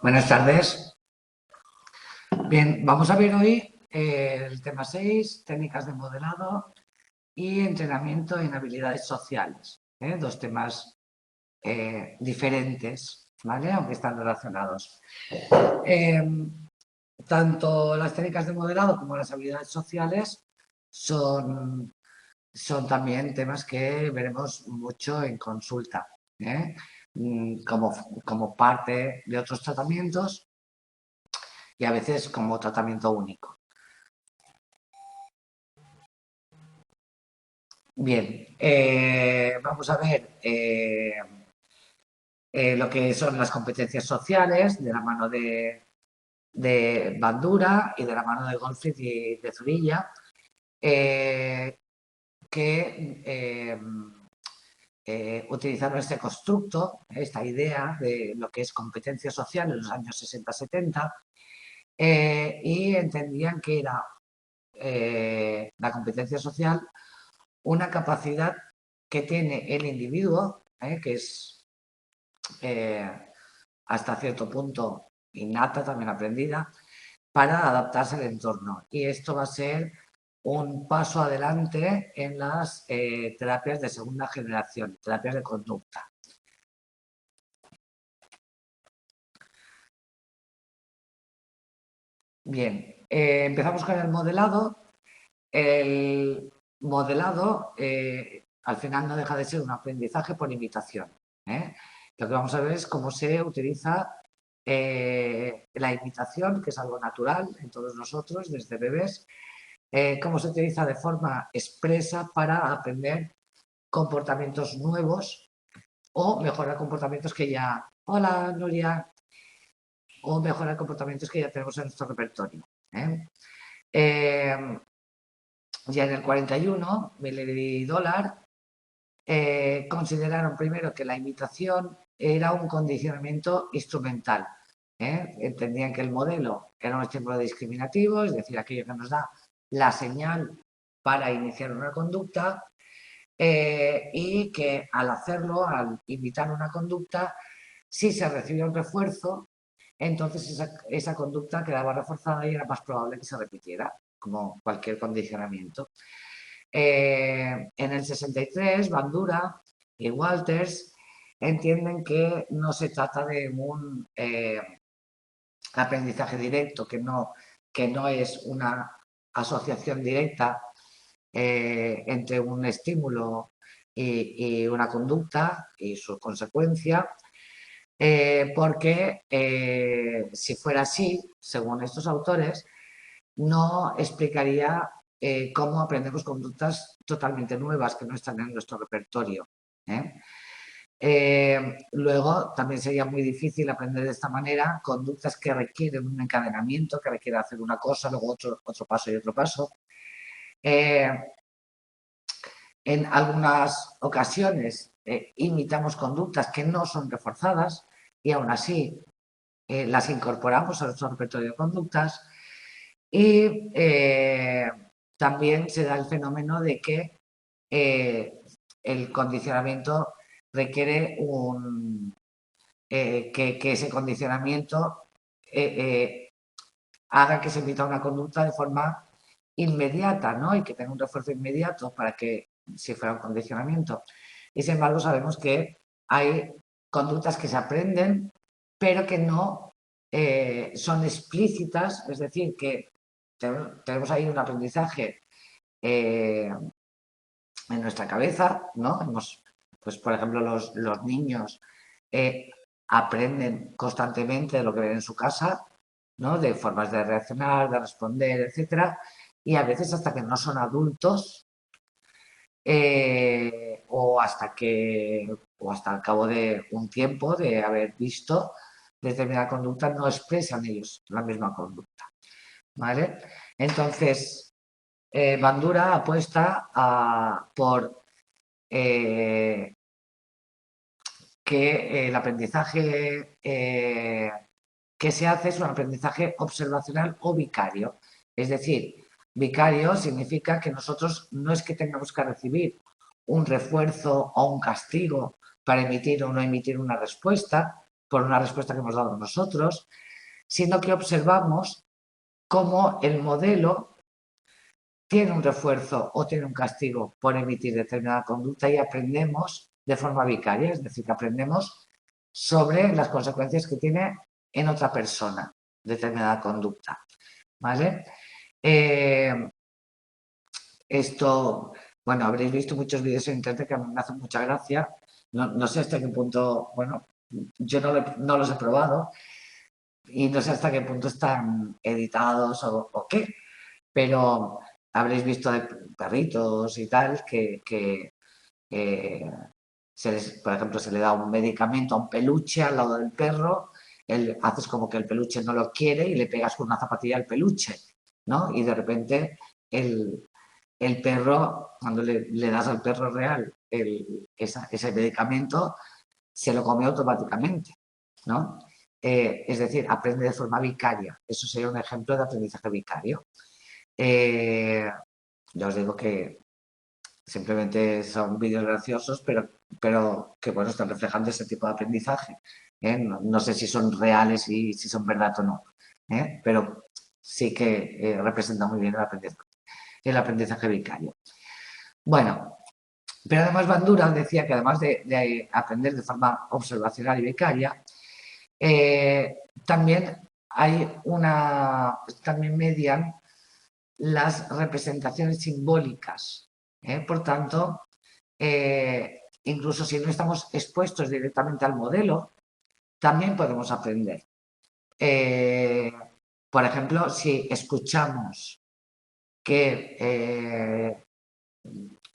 Buenas tardes. Bien, vamos a ver hoy el tema 6, técnicas de modelado y entrenamiento en habilidades sociales. Dos temas diferentes, ¿vale? Aunque están relacionados. Tanto las técnicas de modelado como las habilidades sociales son también temas que veremos mucho en consulta, ¿eh? Como parte de otros tratamientos y a veces como tratamiento único. Bien, vamos a ver lo que son las competencias sociales de la mano de Bandura y de la mano de Goldfried y de Zurilla, que utilizaron este constructo, esta idea de lo que es competencia social en los años 60-70, y entendían que era la competencia social una capacidad que tiene el individuo, que es hasta cierto punto innata, también aprendida, para adaptarse al entorno. Y esto va a ser un paso adelante en las terapias de segunda generación, terapias de conducta. Bien, empezamos con el modelado. El modelado al final no deja de ser un aprendizaje por imitación. Lo que vamos a ver es cómo se utiliza la imitación, que es algo natural en todos nosotros desde bebés, cómo se utiliza de forma expresa para aprender comportamientos nuevos o mejorar comportamientos que ya, hola Nuria, o mejorar comportamientos que ya tenemos en nuestro repertorio. Ya en el 41, Miller y Dollar consideraron primero que la imitación era un condicionamiento instrumental. Entendían que el modelo era un estímulo discriminativo, es decir, aquello que nos da la señal para iniciar una conducta, y que al hacerlo, al imitar una conducta, si se recibió un refuerzo, entonces esa conducta quedaba reforzada y era más probable que se repitiera, como cualquier condicionamiento. En el 63, Bandura y Walters entienden que no se trata de un aprendizaje directo, que no es una asociación directa entre un estímulo y una conducta y su consecuencia, porque si fuera así, según estos autores, no explicaría cómo aprendemos conductas totalmente nuevas que no están en nuestro repertorio. Luego, también sería muy difícil aprender de esta manera conductas que requieren un encadenamiento, que requiere hacer una cosa, luego otro paso y otro paso. En algunas ocasiones imitamos conductas que no son reforzadas y aún así las incorporamos a nuestro repertorio de conductas. Y también se da el fenómeno de que el condicionamiento requiere que ese condicionamiento haga que se emita una conducta de forma inmediata, ¿no? Y que tenga un refuerzo inmediato para que si fuera un condicionamiento. Y sin embargo sabemos que hay conductas que se aprenden, pero que no son explícitas, es decir, que tenemos ahí un aprendizaje en nuestra cabeza, ¿no? Pues, por ejemplo, los niños aprenden constantemente de lo que ven en su casa, ¿no? De formas de reaccionar, de responder, etcétera, y a veces hasta que no son adultos o hasta el cabo de un tiempo de haber visto determinada conducta no expresan ellos la misma conducta, ¿vale? Entonces, Bandura apuesta por que el aprendizaje que se hace es un aprendizaje observacional o vicario. Es decir, vicario significa que nosotros no es que tengamos que recibir un refuerzo o un castigo para emitir o no emitir una respuesta, por una respuesta que hemos dado nosotros, sino que observamos cómo el modelo tiene un refuerzo o tiene un castigo por emitir determinada conducta y aprendemos de forma vicaria, es decir, que aprendemos sobre las consecuencias que tiene en otra persona determinada conducta. ¿Vale? Esto, bueno, habréis visto muchos vídeos en internet que a mí me hacen mucha gracia. No sé hasta qué punto, bueno, yo no los he probado y no sé hasta qué punto están editados o qué, pero habréis visto de perritos y tal que por ejemplo, se le da un medicamento a un peluche al lado del perro, haces como que el peluche no lo quiere y le pegas con una zapatilla al peluche, ¿no? Y de repente el perro, cuando le das al perro real ese medicamento, se lo come automáticamente, ¿no? Es decir, aprende de forma vicaria. Eso sería un ejemplo de aprendizaje vicario. Ya os digo que simplemente son vídeos graciosos, pero que bueno, están reflejando ese tipo de aprendizaje. No sé si son reales y si son verdad o no, pero sí que representa muy bien el aprendizaje vicario. Bueno, pero además Bandura decía que además de aprender de forma observacional y vicaria, también también median las representaciones simbólicas. Por tanto, incluso si no estamos expuestos directamente al modelo, también podemos aprender. Por ejemplo, si escuchamos que,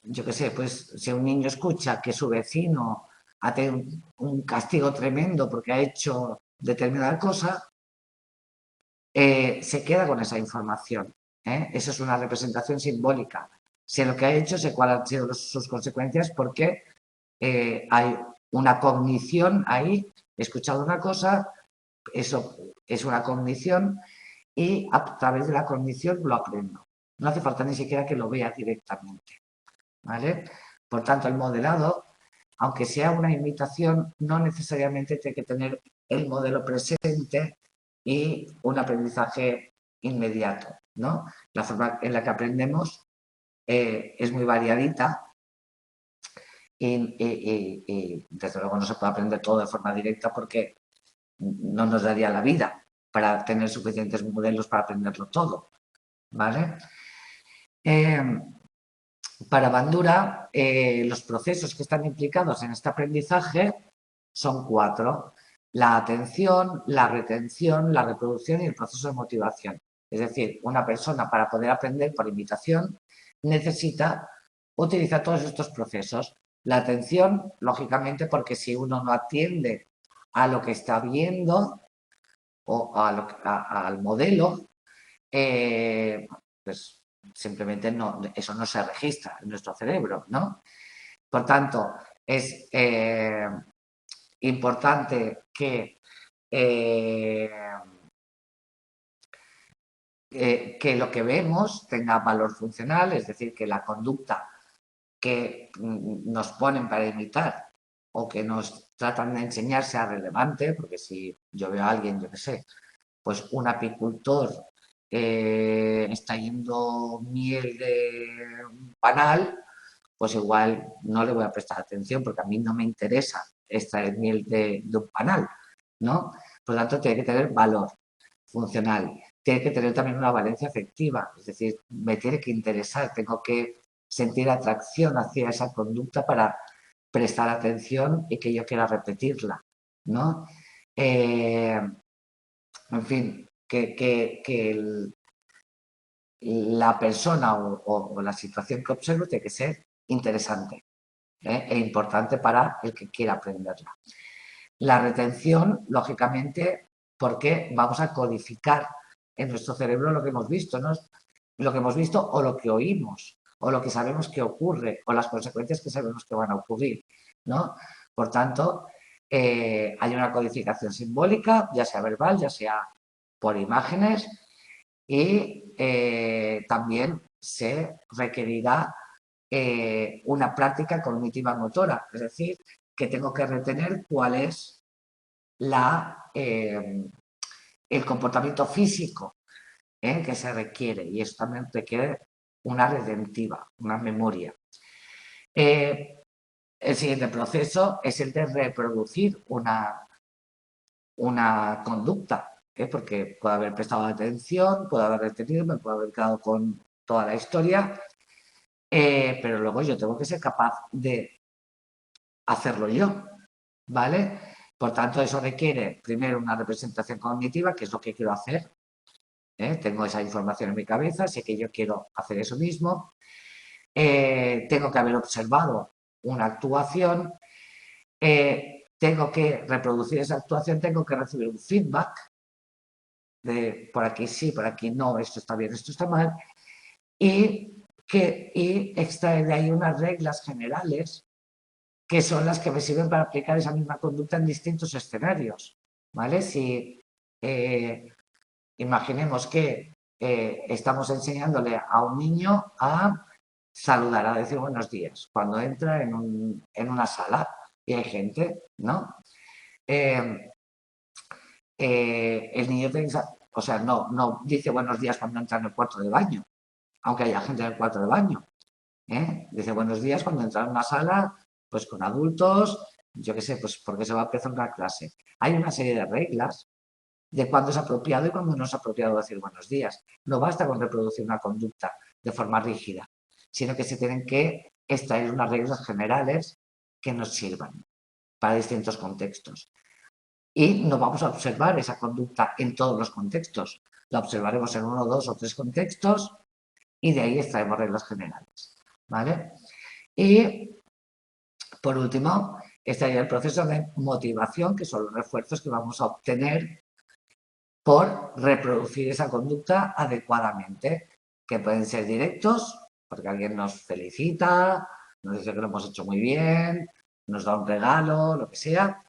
yo qué sé, pues si un niño escucha que su vecino ha tenido un castigo tremendo porque ha hecho determinada cosa, se queda con esa información. Esa es una representación simbólica. Sé lo que ha hecho, sé cuáles han sido sus consecuencias, porque hay una cognición ahí, he escuchado una cosa, eso es una cognición y a través de la cognición lo aprendo. No hace falta ni siquiera que lo vea directamente. ¿Vale? Por tanto, el modelado, aunque sea una imitación, no necesariamente tiene que tener el modelo presente y un aprendizaje inmediato, ¿no? La forma en la que aprendemos es muy variadita y desde luego no se puede aprender todo de forma directa porque no nos daría la vida para tener suficientes modelos para aprenderlo todo, ¿vale? Para Bandura, los procesos que están implicados en este aprendizaje son 4. La atención, la retención, la reproducción y el proceso de motivación. Es decir, una persona para poder aprender por imitación necesita utilizar todos estos procesos. La atención, lógicamente, porque si uno no atiende a lo que está viendo o al modelo, pues simplemente eso no se registra en nuestro cerebro, ¿no? Por tanto, es importante eh, que lo que vemos tenga valor funcional, es decir, que la conducta que nos ponen para imitar o que nos tratan de enseñar sea relevante, porque si yo veo a alguien, yo qué sé, pues un apicultor está yendo miel de un panal, pues igual no le voy a prestar atención porque a mí no me interesa extraer miel de un panal, ¿no? Por lo tanto, tiene que tener valor funcional, tiene que tener también una valencia afectiva, es decir, me tiene que interesar, tengo que sentir atracción hacia esa conducta para prestar atención y que yo quiera repetirla, ¿no? En fin, que la persona o la situación que observo tiene que ser interesante e importante para el que quiera aprenderla. La retención, lógicamente, porque vamos a codificar en nuestro cerebro lo que hemos visto, ¿no? Lo que hemos visto o lo que oímos, o lo que sabemos que ocurre, o las consecuencias que sabemos que van a ocurrir, ¿no? Por tanto, hay una codificación simbólica, ya sea verbal, ya sea por imágenes, y también se requerirá una práctica cognitiva motora, es decir, que tengo que retener cuál es el comportamiento físico que se requiere, y eso también requiere una redentiva, una memoria. El siguiente proceso es el de reproducir una conducta, porque puedo haber prestado atención, puedo haber retenido, me puedo haber quedado con toda la historia, pero luego yo tengo que ser capaz de hacerlo yo, ¿vale? Por tanto, eso requiere primero una representación cognitiva, que es lo que quiero hacer. Tengo esa información en mi cabeza, sé que yo quiero hacer eso mismo. Tengo que haber observado una actuación, tengo que reproducir esa actuación, tengo que recibir un feedback de por aquí sí, por aquí no, esto está bien, esto está mal, y extraer de ahí unas reglas generales que son las que me sirven para aplicar esa misma conducta en distintos escenarios, ¿vale? Si imaginemos que estamos enseñándole a un niño a saludar, a decir buenos días, cuando entra en una sala y hay gente, ¿no? El niño o sea, no dice buenos días cuando entra en el cuarto de baño, aunque haya gente en el cuarto de baño. Dice buenos días cuando entra en una sala, pues con adultos, yo qué sé, pues porque se va a empezar una clase. Hay una serie de reglas de cuándo es apropiado y cuándo no es apropiado decir buenos días. No basta con reproducir una conducta de forma rígida, sino que se tienen que extraer unas reglas generales que nos sirvan para distintos contextos. Y no vamos a observar esa conducta en todos los contextos. La observaremos en uno, dos o tres contextos y de ahí extraemos reglas generales. ¿Vale? Y por último, estaría el proceso de motivación, que son los refuerzos que vamos a obtener por reproducir esa conducta adecuadamente, que pueden ser directos, porque alguien nos felicita, nos dice que lo hemos hecho muy bien, nos da un regalo, lo que sea.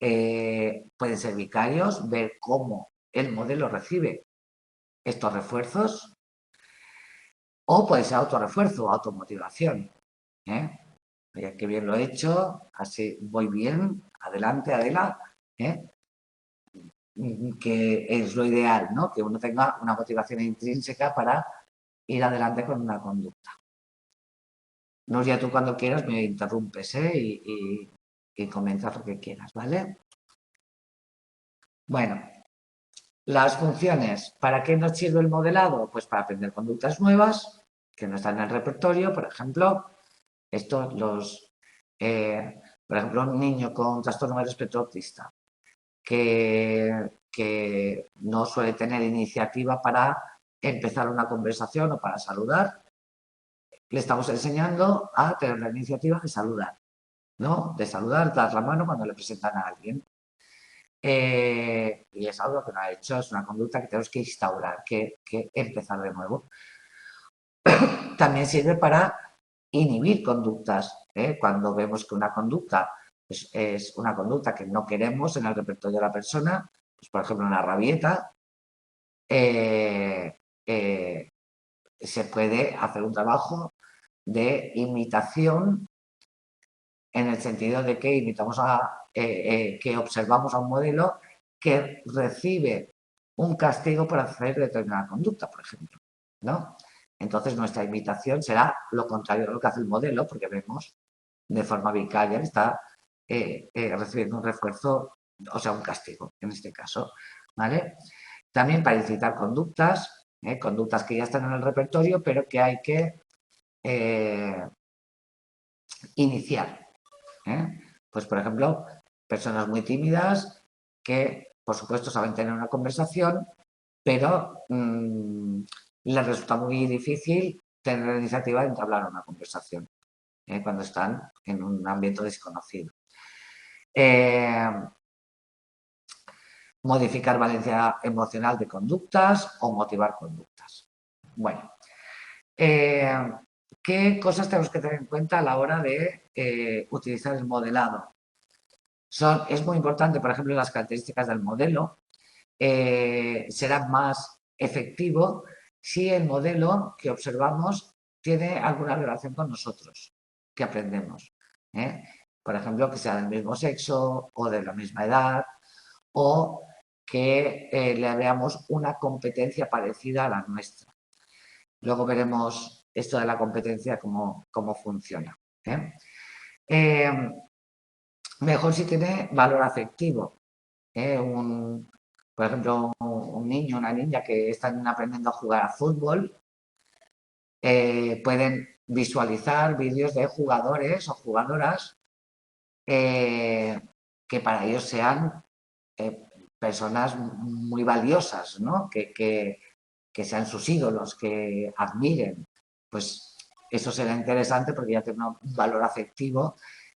Pueden ser vicarios, ver cómo el modelo recibe estos refuerzos, o puede ser autorrefuerzo, automotivación. Mira qué bien lo he hecho, así voy bien, adelante, Adela, que es lo ideal, ¿no? Que uno tenga una motivación intrínseca para ir adelante con una conducta. No, ya tú cuando quieras me interrumpes y comentas lo que quieras, ¿vale? Bueno, las funciones. ¿Para qué nos sirve el modelado? Pues para aprender conductas nuevas que no están en el repertorio. Por ejemplo, por ejemplo, un niño con trastorno del espectro autista que no suele tener iniciativa para empezar una conversación o para saludar, le estamos enseñando a tener la iniciativa de saludar, ¿no? De saludar, dar la mano cuando le presentan a alguien. Y es algo que no ha hecho, es una conducta que tenemos que instaurar, que empezar de nuevo. También sirve para inhibir conductas. Cuando vemos que una conducta es una conducta que no queremos en el repertorio de la persona, pues por ejemplo una rabieta, se puede hacer un trabajo de imitación en el sentido de que que observamos a un modelo que recibe un castigo por hacer determinada conducta, por ejemplo, ¿no? Entonces nuestra imitación será lo contrario de lo que hace el modelo, porque vemos de forma vicaria que está recibiendo un refuerzo, o sea, un castigo, en este caso, ¿vale? También para incitar conductas, conductas que ya están en el repertorio, pero que hay que iniciar. Pues, por ejemplo, personas muy tímidas que, por supuesto, saben tener una conversación, pero les resulta muy difícil tener la iniciativa de entablar una conversación cuando están en un ambiente desconocido. Modificar valencia emocional de conductas o motivar conductas. Bueno, ¿qué cosas tenemos que tener en cuenta a la hora de utilizar el modelado? Es muy importante, por ejemplo, las características del modelo. Será más efectivo si el modelo que observamos tiene alguna relación con nosotros, que aprendemos. Por ejemplo, que sea del mismo sexo o de la misma edad o que le veamos una competencia parecida a la nuestra. Luego veremos esto de la competencia, cómo funciona. Mejor si tiene valor afectivo. Por ejemplo, un niño o una niña que están aprendiendo a jugar a fútbol, pueden visualizar vídeos de jugadores o jugadoras que para ellos sean personas muy valiosas, ¿no? Que sean sus ídolos, que admiren. Pues eso será interesante porque ya tiene un valor afectivo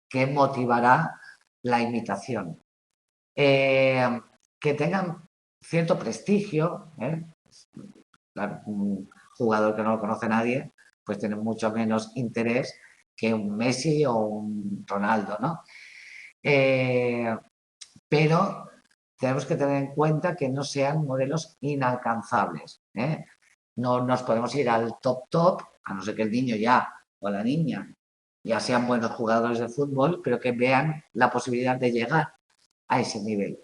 que motivará la imitación. Que tengan cierto prestigio, un jugador que no lo conoce nadie, pues tiene mucho menos interés que un Messi o un Ronaldo, ¿no? Pero tenemos que tener en cuenta que no sean modelos inalcanzables. No nos podemos ir al top, a no ser que el niño ya o la niña ya sean buenos jugadores de fútbol, pero que vean la posibilidad de llegar a ese nivel.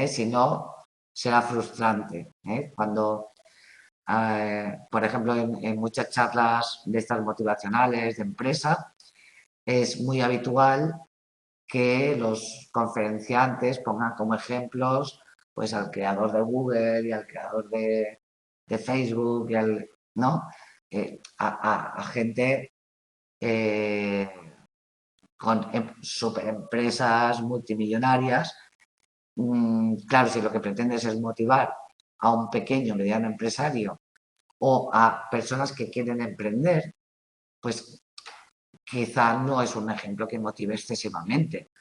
Si no, será frustrante. Cuando, por ejemplo, en muchas charlas de estas motivacionales de empresa, es muy habitual que los conferenciantes pongan como ejemplos pues al creador de Google y al creador de Facebook y ¿no? A gente con super empresas multimillonarias. Claro, si lo que pretendes es motivar a un pequeño, mediano empresario o a personas que quieren emprender, pues quizá no es un ejemplo que motive excesivamente,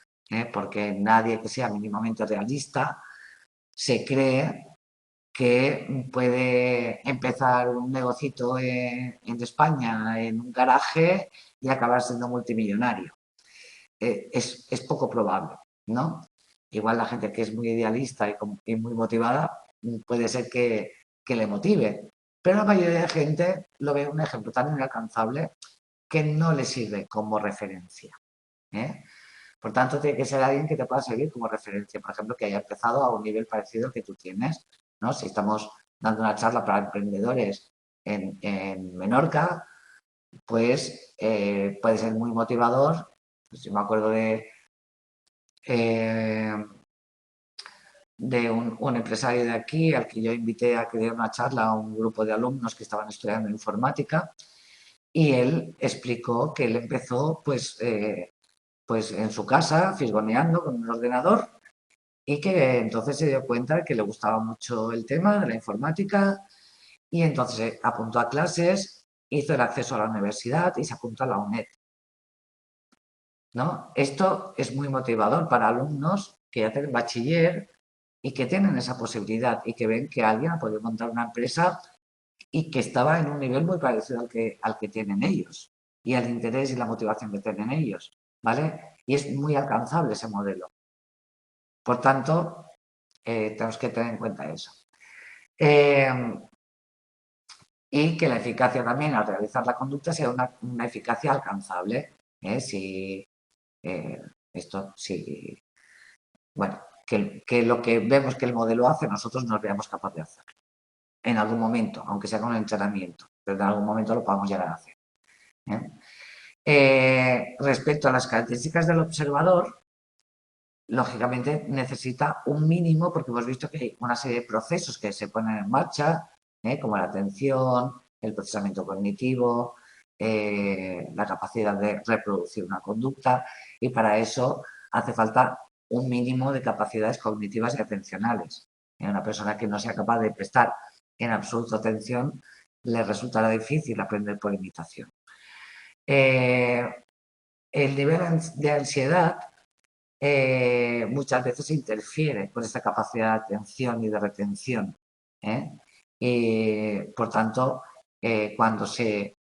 porque nadie que sea mínimamente realista se cree que puede empezar un negocito en España, en un garaje, y acabar siendo multimillonario. Es poco probable, ¿no? Igual la gente que es muy idealista y muy motivada puede ser que le motive, pero la mayoría de gente lo ve un ejemplo tan inalcanzable que no le sirve como referencia. Por tanto, tiene que ser alguien que te pueda servir como referencia, por ejemplo, que haya empezado a un nivel parecido al que tú tienes, ¿no? Si estamos dando una charla para emprendedores en Menorca, pues puede ser muy motivador. Pues yo me acuerdo eh, de un empresario de aquí al que yo invité a que diera una charla a un grupo de alumnos que estaban estudiando informática, y él explicó que él empezó pues en su casa, fisgoneando con un ordenador, y que entonces se dio cuenta de que le gustaba mucho el tema de la informática, y entonces apuntó a clases, hizo el acceso a la universidad y se apuntó a la UNED, ¿no? Esto es muy motivador para alumnos que ya tienen bachiller y que tienen esa posibilidad y que ven que alguien ha podido montar una empresa y que estaba en un nivel muy parecido al que tienen ellos, y al interés y la motivación que tienen ellos, ¿vale? Y es muy alcanzable ese modelo. Por tanto, tenemos que tener en cuenta eso. Y que la eficacia también al realizar la conducta sea una eficacia alcanzable. Si esto, si, bueno, que lo que vemos que el modelo hace, nosotros nos veamos capaces de hacerlo. En algún momento, aunque sea con el entrenamiento, pero en algún momento lo podamos llegar a hacer. Respecto a las características del observador, lógicamente necesita un mínimo, porque hemos visto que hay una serie de procesos que se ponen en marcha, como la atención, el procesamiento cognitivo, la capacidad de reproducir una conducta, y para eso hace falta un mínimo de capacidades cognitivas y atencionales. Una persona que no sea capaz de prestar en absoluto atención, le resultará difícil aprender por imitación. El nivel de ansiedad muchas veces interfiere con esta capacidad de atención y de retención. Y, por tanto, cuando se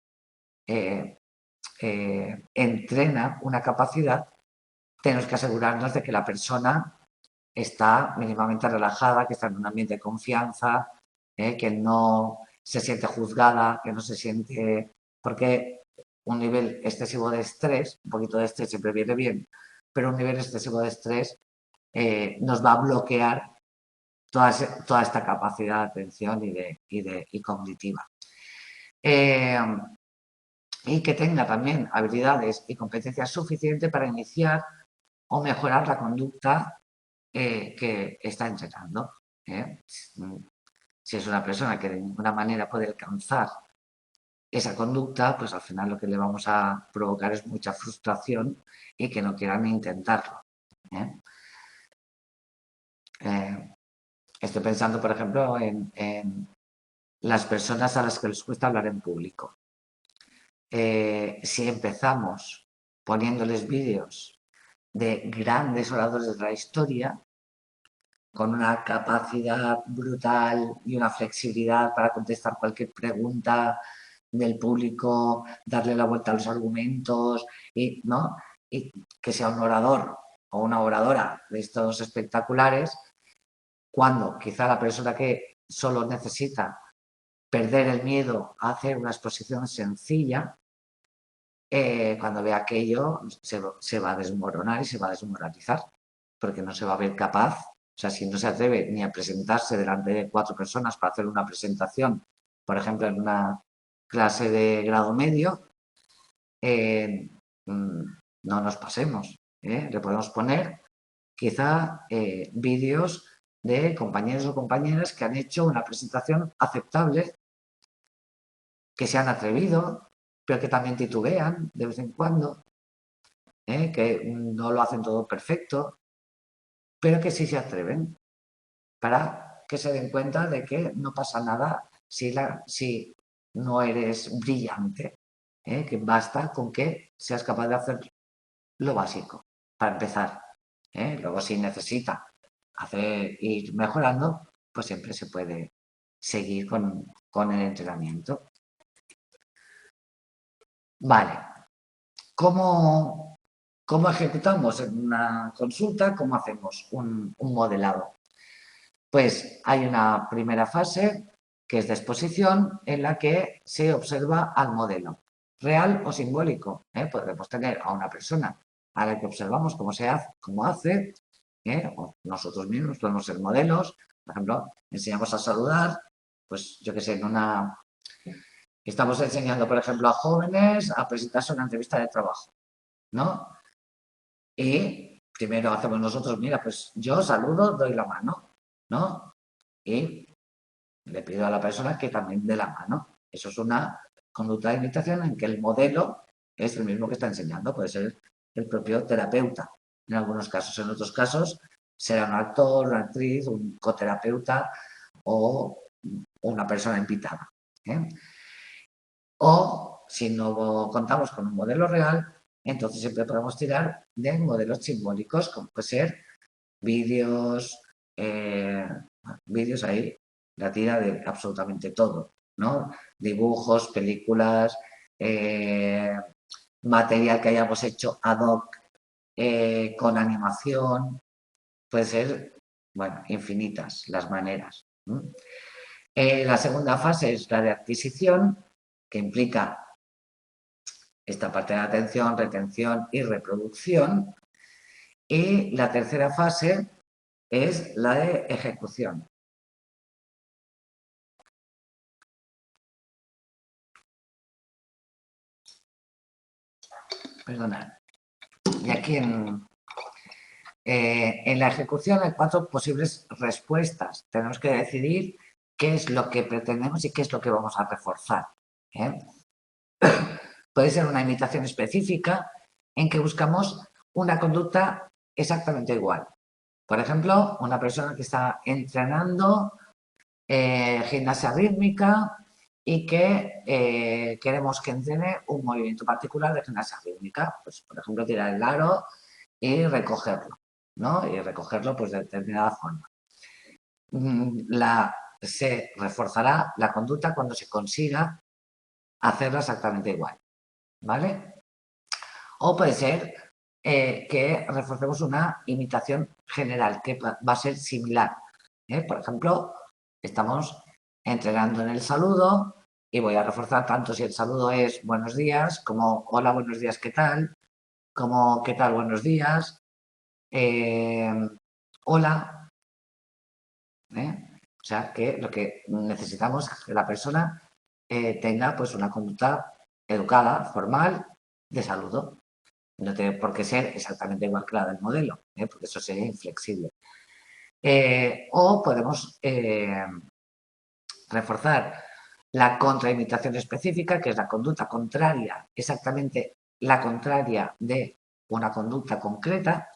entrena una capacidad, tenemos que asegurarnos de que la persona está mínimamente relajada, que está en un ambiente de confianza, que no se siente juzgada, que no se siente... Porque un nivel excesivo de estrés, un poquito de estrés siempre viene bien, pero un nivel excesivo de estrés nos va a bloquear toda esta capacidad de atención y cognitiva. Y que tenga también habilidades y competencias suficientes para iniciar o mejorar la conducta que está entrenando. Si es una persona que de ninguna manera puede alcanzar esa conducta, pues al final lo que le vamos a provocar es mucha frustración y que no quieran intentarlo. Estoy pensando, por ejemplo, en las personas a las que les cuesta hablar en público. Si empezamos poniéndoles vídeos de grandes oradores de la historia, con una capacidad brutal y una flexibilidad para contestar cualquier pregunta del público, darle la vuelta a los argumentos, ¿no? Y que sea un orador o una oradora de estos espectaculares, cuando quizá la persona que solo necesita perder el miedo a hacer una exposición sencilla, cuando vea aquello se va a desmoronar y se va a desmoralizar, porque no se va a ver capaz. O sea, si no se atreve ni a presentarse delante de 4 personas para hacer una presentación, por ejemplo, en una clase de grado medio, no nos pasemos. Le podemos poner quizá vídeos de compañeros o compañeras que han hecho una presentación aceptable, que se han atrevido, pero que también titubean de vez en cuando, que no lo hacen todo perfecto, pero que sí se atreven, para que se den cuenta de que no pasa nada si no eres brillante, que basta con que seas capaz de hacer lo básico, para empezar. Luego, si necesita ir mejorando, pues siempre se puede seguir con el entrenamiento. Vale. ¿Cómo ejecutamos en una consulta? ¿Cómo hacemos un modelado? Pues hay una primera fase, que es de exposición, en la que se observa al modelo, real o simbólico. Podemos tener a una persona a la que observamos cómo hace, o nosotros mismos podemos ser modelos. Por ejemplo, enseñamos a saludar, pues yo qué sé, estamos enseñando, por ejemplo, a jóvenes a presentarse a una entrevista de trabajo, ¿no? Y primero hacemos nosotros, mira, pues yo saludo, doy la mano, ¿no? Y le pido a la persona que también dé la mano. Eso es una conducta de imitación en que el modelo es el mismo que está enseñando, puede ser el propio terapeuta. En algunos casos, en otros casos, será un actor, una actriz, un coterapeuta o una persona invitada. O si no contamos con un modelo real, entonces siempre podemos tirar de modelos simbólicos, como puede ser vídeos, vídeos ahí, la tira de absolutamente todo, ¿no? Dibujos, películas, material que hayamos hecho ad hoc con animación, puede ser, bueno, infinitas las maneras. La segunda fase es la de adquisición, que implica esta parte de atención, retención y reproducción. Y la tercera fase es la de ejecución. Perdonad. Y aquí en la ejecución hay 4 posibles respuestas. Tenemos que decidir qué es lo que pretendemos y qué es lo que vamos a reforzar. Puede ser una imitación específica en que buscamos una conducta exactamente igual. Por ejemplo, una persona que está entrenando gimnasia rítmica y que queremos que entrene un movimiento particular de gimnasia rítmica. Pues, por ejemplo, tirar el aro y recogerlo, ¿no? Y recogerlo pues, de determinada forma. Se reforzará la conducta cuando se consiga hacerla exactamente igual, ¿vale? O puede ser que reforcemos una imitación general, que va a ser similar. Por ejemplo, estamos entrenando en el saludo y voy a reforzar tanto si el saludo es buenos días, como hola, buenos días, ¿qué tal? Como qué tal, buenos días, hola. sea, que lo que necesitamos es que la persona tenga pues una conducta educada, formal, de saludo. No tiene por qué ser exactamente igual que la del modelo, porque eso sería inflexible. O podemos reforzar la contraimitación específica, que es la conducta contraria, exactamente la contraria de una conducta concreta,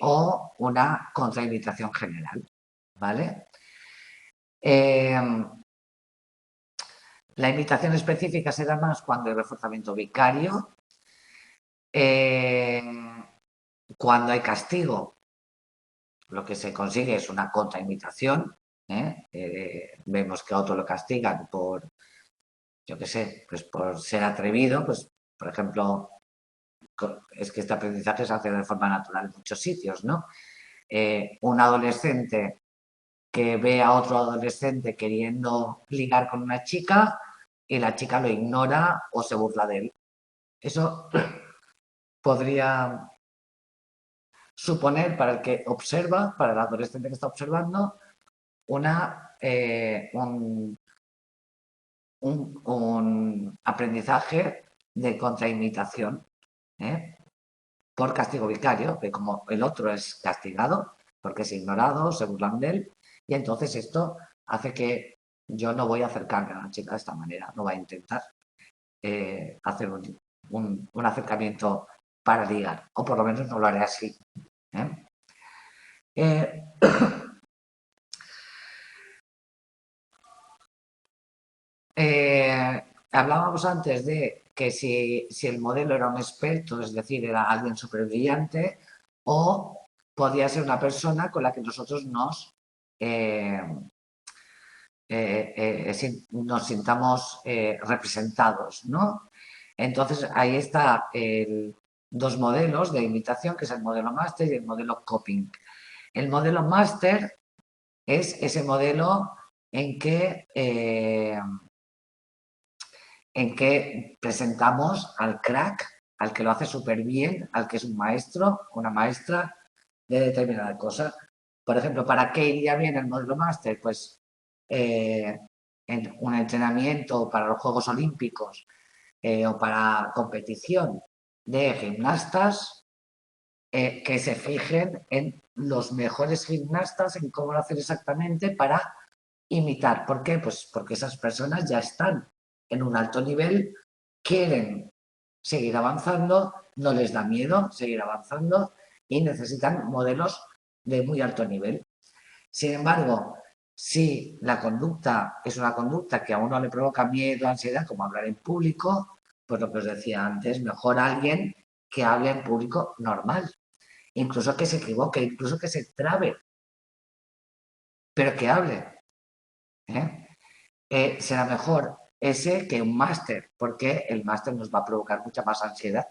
o una contraimitación general, ¿vale? La imitación específica se da más cuando hay reforzamiento vicario, cuando hay castigo, lo que se consigue es una contraimitación. Vemos que a otro lo castigan por, yo qué sé, pues por ser atrevido, pues por ejemplo, es que este aprendizaje se hace de forma natural en muchos sitios, ¿no? Un adolescente que ve a otro adolescente queriendo ligar con una chica y la chica lo ignora o se burla de él. Eso podría suponer para el que observa, para el adolescente que está observando, un aprendizaje de contraimitación, por castigo vicario, que como el otro es castigado, porque es ignorado, se burlan de él, y entonces esto hace que yo no voy a acercarme a la chica de esta manera, no voy a intentar hacer un acercamiento para ligar, o por lo menos no lo haré así. ¿eh? Eh, hablábamos antes de que si el modelo era un experto, es decir, era alguien súper brillante, o podía ser una persona con la que nosotros nos sintamos representados, ¿no? Entonces, ahí está dos modelos de imitación, que es el modelo máster y el modelo coping. El modelo máster es ese modelo en que presentamos al crack, al que lo hace súper bien, al que es un maestro, una maestra de determinada cosa. Por ejemplo, ¿para qué iría bien el modelo máster? Pues en un entrenamiento para los Juegos Olímpicos o para competición de gimnastas que se fijen en los mejores gimnastas, en cómo lo hacer exactamente para imitar. ¿Por qué? Pues porque esas personas ya están en un alto nivel, quieren seguir avanzando, no les da miedo seguir avanzando y necesitan modelos de muy alto nivel. Sin embargo, si la conducta es una conducta que a uno le provoca miedo, ansiedad, como hablar en público, pues lo que os decía antes, mejor alguien que hable en público normal, incluso que se equivoque, incluso que se trabe, pero que hable. Será mejor ese que un máster, porque el máster nos va a provocar mucha más ansiedad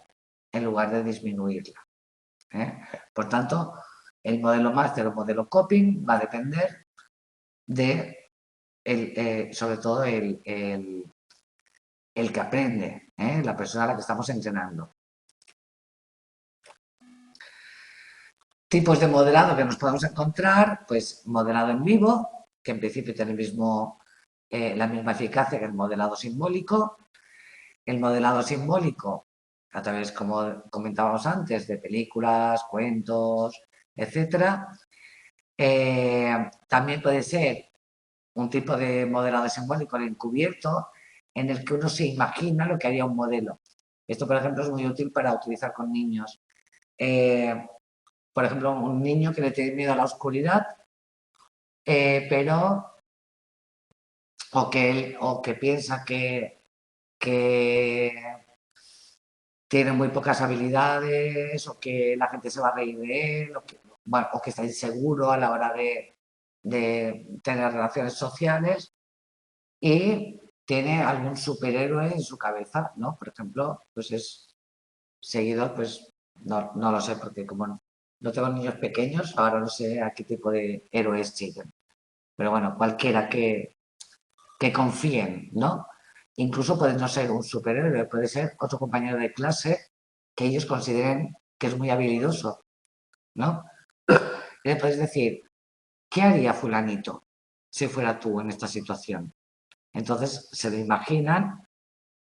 en lugar de disminuirla. Por tanto, el modelo máster o modelo coping va a depender de, sobre todo, el que aprende, la persona a la que estamos entrenando. Tipos de modelado que nos podemos encontrar, pues modelado en vivo, que en principio tiene la misma eficacia que el modelado simbólico. El modelado simbólico, a través, como comentábamos antes, de películas, cuentos, etc. También puede ser un tipo de modelado simbólico, el encubierto, en el que uno se imagina lo que haría un modelo. Esto, por ejemplo, es muy útil para utilizar con niños. Por ejemplo, un niño que le tiene miedo a la oscuridad, pero o que piensa que tiene muy pocas habilidades o que la gente se va a reír de él o que está inseguro a la hora de tener relaciones sociales y tiene algún superhéroe en su cabeza, ¿no? Por ejemplo, pues es seguidor, pues no lo sé, porque como no tengo niños pequeños, ahora no sé a qué tipo de héroes siguen. Pero bueno, cualquiera que confíen, ¿no? Incluso puede no ser un superhéroe, puede ser otro compañero de clase que ellos consideren que es muy habilidoso, ¿no? Le puedes decir, ¿qué haría fulanito si fuera tú en esta situación? Entonces se lo imaginan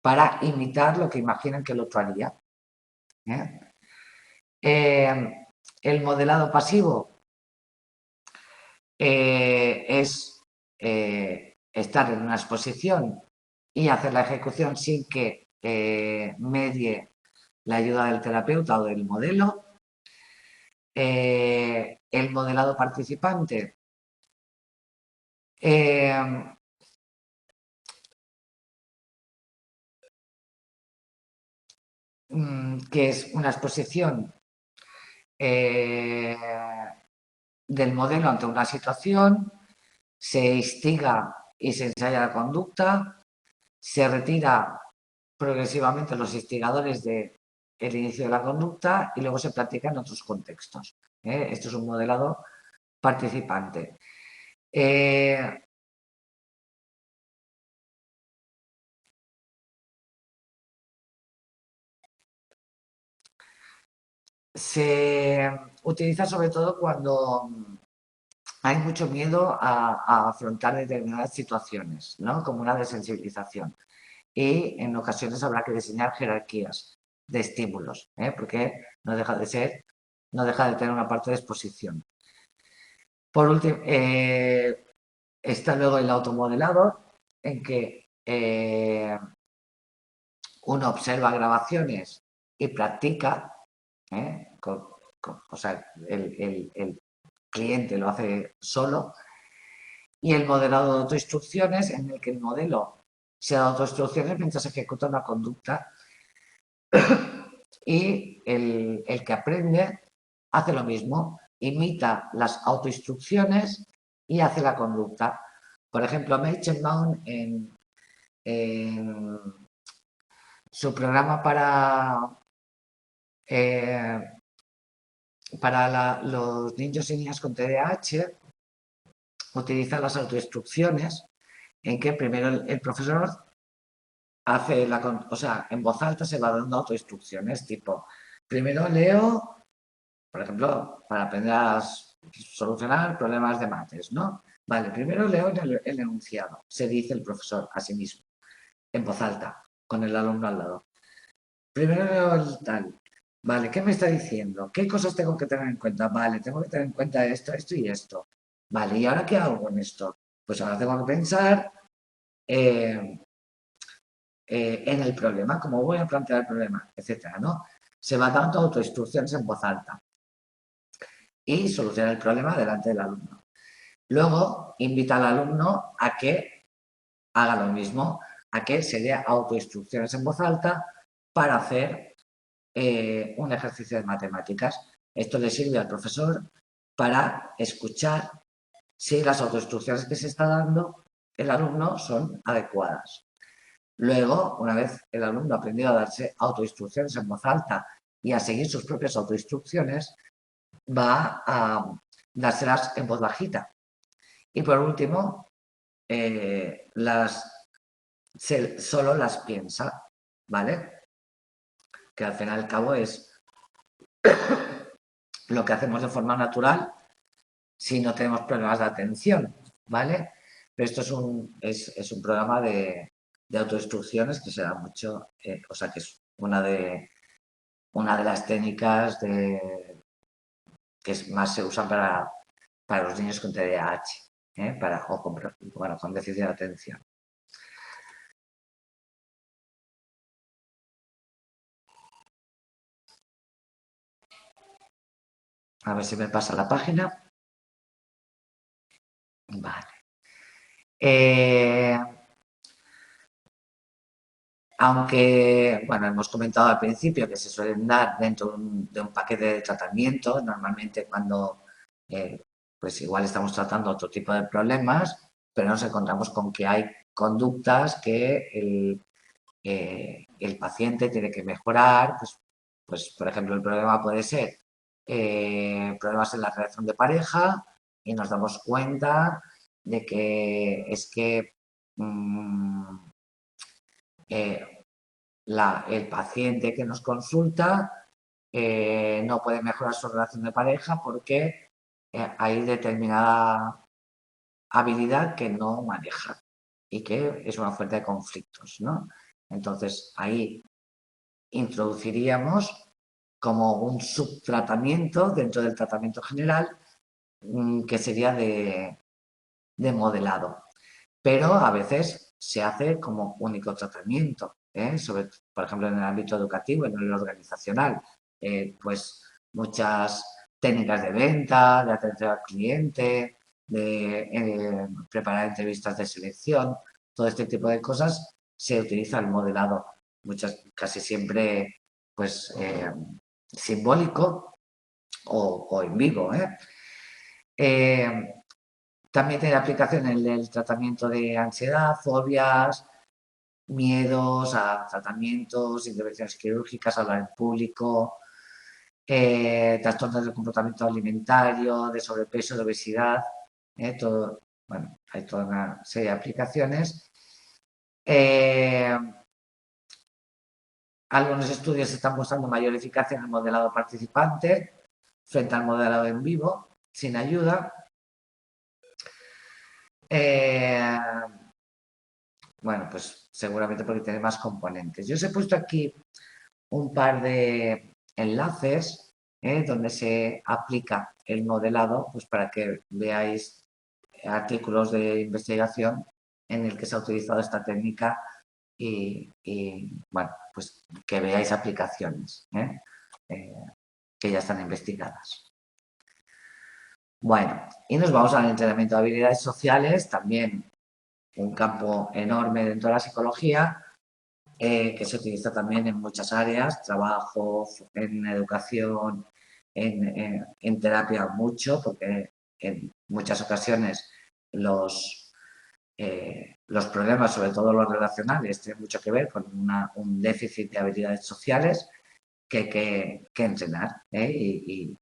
para imitar lo que imaginan que el otro haría. ¿Eh? El modelado pasivo es estar en una exposición y hacer la ejecución sin que medie la ayuda del terapeuta o del modelo. El modelado participante que es una exposición del modelo ante una situación, se instiga y se ensaya la conducta, se retira progresivamente los instigadores del inicio de la conducta y luego se practica en otros contextos. Esto es un modelado participante. Se utiliza sobre todo cuando hay mucho miedo a afrontar determinadas situaciones, ¿no? Como una desensibilización. Y en ocasiones habrá que diseñar jerarquías de estímulos, porque no deja de tener una parte de exposición. Por último, está luego el automodelado, en que uno observa grabaciones y practica, o sea, el cliente lo hace solo, y el modelado de autoinstrucciones, en el que el modelo se da autoinstrucciones mientras ejecuta una conducta y el que aprende hace lo mismo, imita las autoinstrucciones y hace la conducta. Por ejemplo, Meichenbaum en su programa para los niños y niñas con TDAH utiliza las autoinstrucciones en que primero el profesor hace o sea, en voz alta se va dando autoinstrucciones tipo, primero leo, por ejemplo, para aprender a solucionar problemas de mates, ¿no? Vale, primero leo el enunciado, se dice el profesor a sí mismo, en voz alta, con el alumno al lado. Primero leo el tal, vale, ¿qué me está diciendo? ¿Qué cosas tengo que tener en cuenta? Vale, tengo que tener en cuenta esto, esto y esto. Vale, ¿y ahora qué hago con esto? Pues ahora tengo que pensar en el problema, cómo voy a plantear el problema, etcétera, ¿no? Se va dando autoinstrucciones en voz alta y soluciona el problema delante del alumno. Luego, invita al alumno a que haga lo mismo, a que se dé autoinstrucciones en voz alta para hacer un ejercicio de matemáticas. Esto le sirve al profesor para escuchar si las autoinstrucciones que se está dando el alumno son adecuadas. Luego, una vez el alumno ha aprendido a darse autoinstrucciones en voz alta y a seguir sus propias autoinstrucciones, va a dárselas en voz bajita. Y por último, solo las piensa, ¿vale? Que al final y al cabo es lo que hacemos de forma natural si no tenemos problemas de atención, ¿vale? Pero esto es un programa de autoinstrucciones que se da mucho, o sea que es una de las técnicas que más se usan para los niños con TDAH, o con déficit de atención. A ver si me pasa la página. Vale. Aunque, bueno, hemos comentado al principio que se suelen dar dentro de un paquete de tratamiento, normalmente cuando pues igual estamos tratando otro tipo de problemas, pero nos encontramos con que hay conductas que el paciente tiene que mejorar, pues por ejemplo el problema puede ser problemas en la relación de pareja y nos damos cuenta de que es que el paciente que nos consulta no puede mejorar su relación de pareja porque hay determinada habilidad que no maneja y que es una fuente de conflictos, ¿no? Entonces, ahí introduciríamos como un subtratamiento dentro del tratamiento general que sería de modelado. Pero a veces se hace como único tratamiento, por ejemplo, en el ámbito educativo, en el organizacional, pues muchas técnicas de venta, de atención al cliente, de preparar entrevistas de selección, todo este tipo de cosas se utiliza el modelado, casi siempre pues simbólico o en vivo. También tiene aplicación en el tratamiento de ansiedad, fobias, miedos a tratamientos, intervenciones quirúrgicas, hablar en público, trastornos del comportamiento alimentario, de sobrepeso, de obesidad, todo, bueno, hay toda una serie de aplicaciones. Algunos estudios están mostrando mayor eficacia en el modelado participante frente al modelado en vivo, sin ayuda. Bueno, pues seguramente porque tiene más componentes. Yo os he puesto aquí un par de enlaces donde se aplica el modelado, pues para que veáis artículos de investigación en el que se ha utilizado esta técnica y bueno, pues que veáis aplicaciones que ya están investigadas. Bueno, y nos vamos al entrenamiento de habilidades sociales, también un campo enorme dentro de la psicología, que se utiliza también en muchas áreas, trabajo, en educación, en terapia mucho, porque en muchas ocasiones los problemas, sobre todo los relacionales, tienen mucho que ver con un déficit de habilidades sociales que hay que entrenar y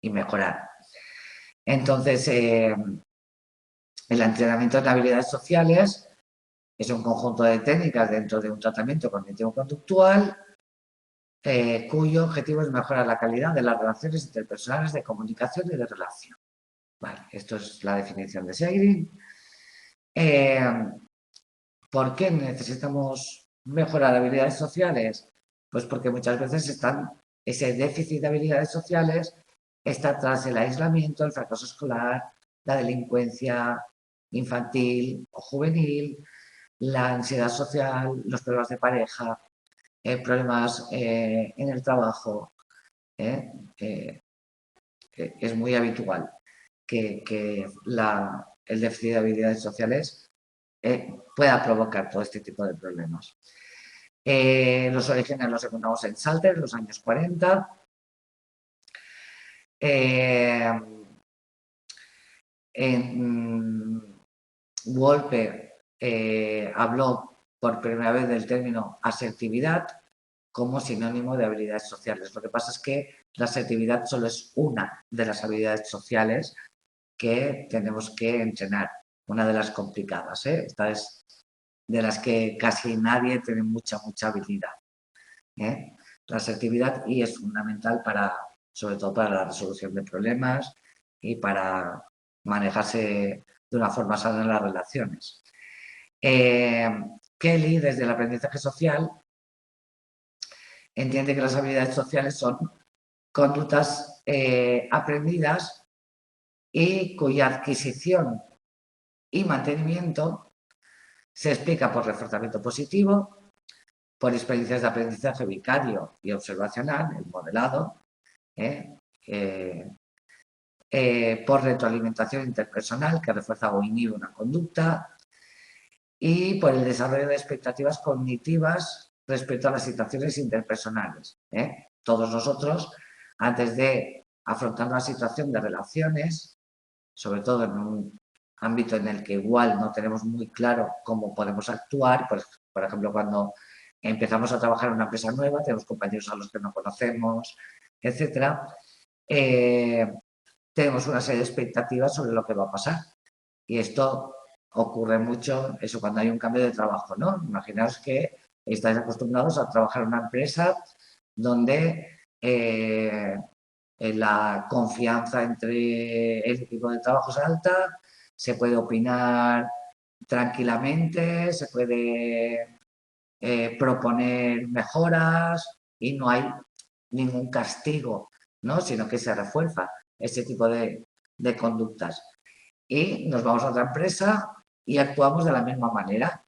mejorar. Entonces, el entrenamiento de habilidades sociales es un conjunto de técnicas dentro de un tratamiento cognitivo-conductual cuyo objetivo es mejorar la calidad de las relaciones interpersonales de comunicación y de relación. Vale, esto es la definición de Segrin. ¿Por qué necesitamos mejorar habilidades sociales? Pues porque muchas veces ese déficit de habilidades sociales está tras el aislamiento, el fracaso escolar, la delincuencia infantil o juvenil, la ansiedad social, los problemas de pareja, problemas en el trabajo. Es muy habitual que el déficit de habilidades sociales pueda provocar todo este tipo de problemas. Los orígenes los encontramos en Salter, en los años 40. Wolpe habló por primera vez del término asertividad como sinónimo de habilidades sociales. Lo que pasa es que la asertividad solo es una de las habilidades sociales que tenemos que entrenar, una de las complicadas. Esta es de las que casi nadie tiene mucha habilidad. La asertividad y es fundamental sobre todo para la resolución de problemas y para manejarse de una forma sana en las relaciones. Kelly, desde el aprendizaje social, entiende que las habilidades sociales son conductas aprendidas y cuya adquisición y mantenimiento se explica por reforzamiento positivo, por experiencias de aprendizaje vicario y observacional, el modelado, por retroalimentación interpersonal que refuerza o inhibe una conducta y por el desarrollo de expectativas cognitivas respecto a las situaciones interpersonales. Todos nosotros, antes de afrontar una situación de relaciones, sobre todo en un ámbito en el que igual no tenemos muy claro cómo podemos actuar, pues, por ejemplo, cuando empezamos a trabajar en una empresa nueva, tenemos compañeros a los que no conocemos, etcétera, tenemos una serie de expectativas sobre lo que va a pasar. Y esto ocurre mucho, eso cuando hay un cambio de trabajo, ¿no? Imaginaos que estáis acostumbrados a trabajar en una empresa donde la confianza entre el equipo de trabajo es alta, se puede opinar tranquilamente, se puede proponer mejoras y no hay ningún castigo, ¿no? Sino que se refuerza ese tipo de conductas. Y nos vamos a otra empresa y actuamos de la misma manera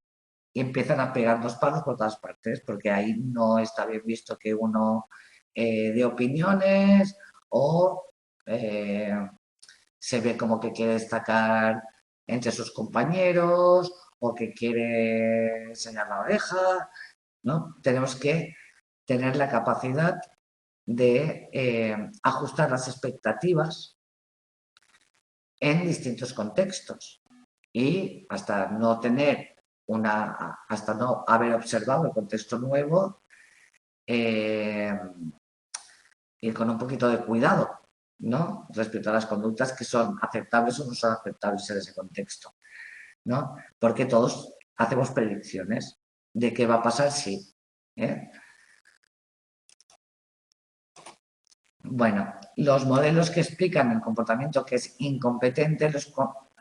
y empiezan a pegarnos palos por todas partes, porque ahí no está bien visto que uno dé opiniones o se ve como que quiere destacar entre sus compañeros o que quiere enseñar la oreja, ¿no? Tenemos que tener la capacidad de ajustar las expectativas en distintos contextos y hasta no haber observado el contexto nuevo, ir con un poquito de cuidado, ¿no? Respecto a las conductas que son aceptables o no son aceptables en ese contexto, ¿no? Porque todos hacemos predicciones de qué va a pasar si. Bueno, los modelos que explican el comportamiento que es incompetente,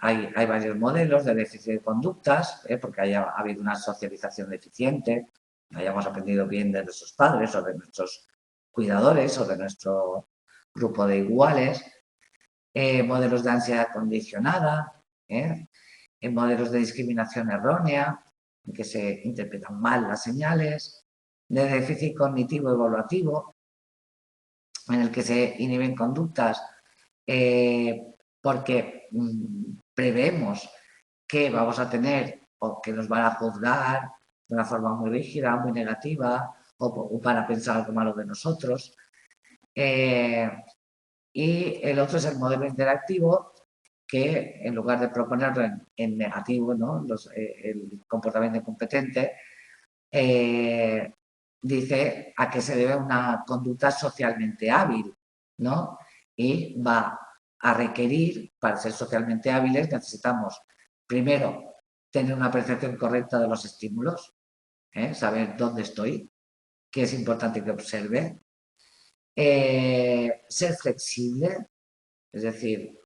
hay varios modelos de déficit de conductas, porque ha habido una socialización deficiente, no hayamos aprendido bien de nuestros padres o de nuestros cuidadores o de nuestro grupo de iguales, modelos de ansiedad condicionada, modelos de discriminación errónea, en que se interpretan mal las señales, de déficit cognitivo evaluativo, en el que se inhiben conductas porque prevemos que vamos a tener o que nos van a juzgar de una forma muy rígida, muy negativa, o para pensar algo malo de nosotros. Y el otro es el modelo interactivo, que en lugar de proponerlo en negativo, ¿no? El comportamiento incompetente, dice a qué se debe una conducta socialmente hábil, ¿no? Y va a requerir, para ser socialmente hábiles, necesitamos, primero, tener una percepción correcta de los estímulos, saber dónde estoy, qué es importante que observe, ser flexible, es decir,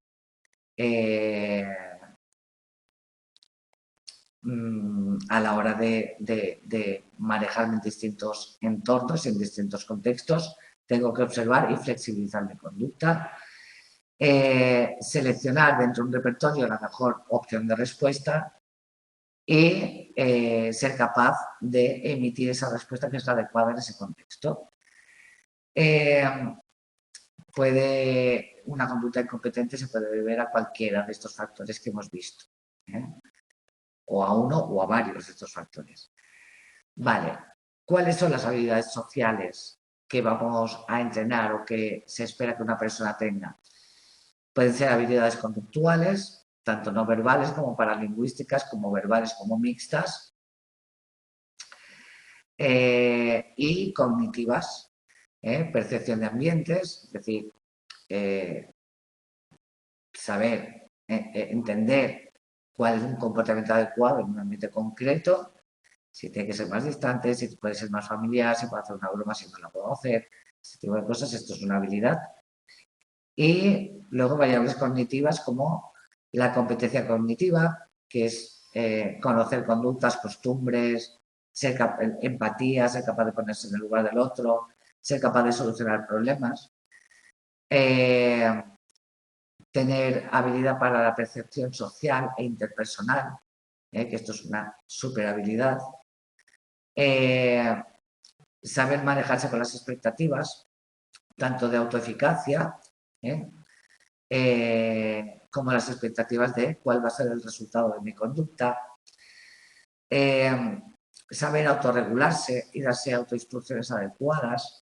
a la hora de manejarme en distintos entornos, en distintos contextos, tengo que observar y flexibilizar mi conducta, seleccionar dentro de un repertorio la mejor opción de respuesta y ser capaz de emitir esa respuesta que es la adecuada en ese contexto. Una conducta incompetente se puede deber a cualquiera de estos factores que hemos visto, o a uno o a varios de estos factores. Vale, ¿cuáles son las habilidades sociales que vamos a entrenar o que se espera que una persona tenga? Pueden ser habilidades conductuales, tanto no verbales como paralingüísticas, como verbales como mixtas, y cognitivas, percepción de ambientes, es decir, saber, entender cuál es un comportamiento adecuado en un ambiente concreto, si tiene que ser más distante, si puede ser más familiar, si puedo hacer una broma, si no la puedo hacer, ese tipo de cosas, esto es una habilidad. Y luego variables cognitivas como la competencia cognitiva, que es conocer conductas, costumbres, empatía, ser capaz de ponerse en el lugar del otro, ser capaz de solucionar problemas, tener habilidad para la percepción social e interpersonal, que esto es una super habilidad, saber manejarse con las expectativas, tanto de autoeficacia como las expectativas de cuál va a ser el resultado de mi conducta, saber autorregularse y darse autoinstrucciones adecuadas.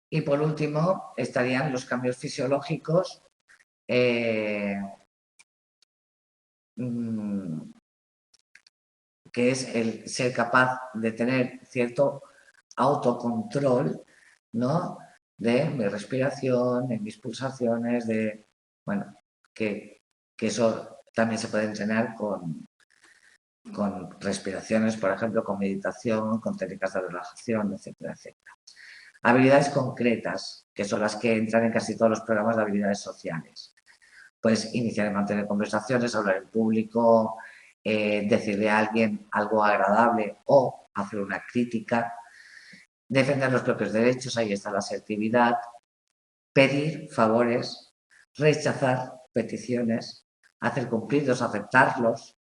Y por último estarían los cambios fisiológicos que es el ser capaz de tener cierto autocontrol, ¿no? De mi respiración, de mis pulsaciones, que eso también se puede entrenar con respiraciones, por ejemplo, con meditación, con técnicas de relajación, etcétera, etcétera. Habilidades concretas, que son las que entran en casi todos los programas de habilidades sociales. Puedes iniciar y mantener conversaciones, hablar en público, decirle a alguien algo agradable o hacer una crítica, defender los propios derechos, ahí está la asertividad, pedir favores, rechazar peticiones, hacer cumplidos, aceptarlos,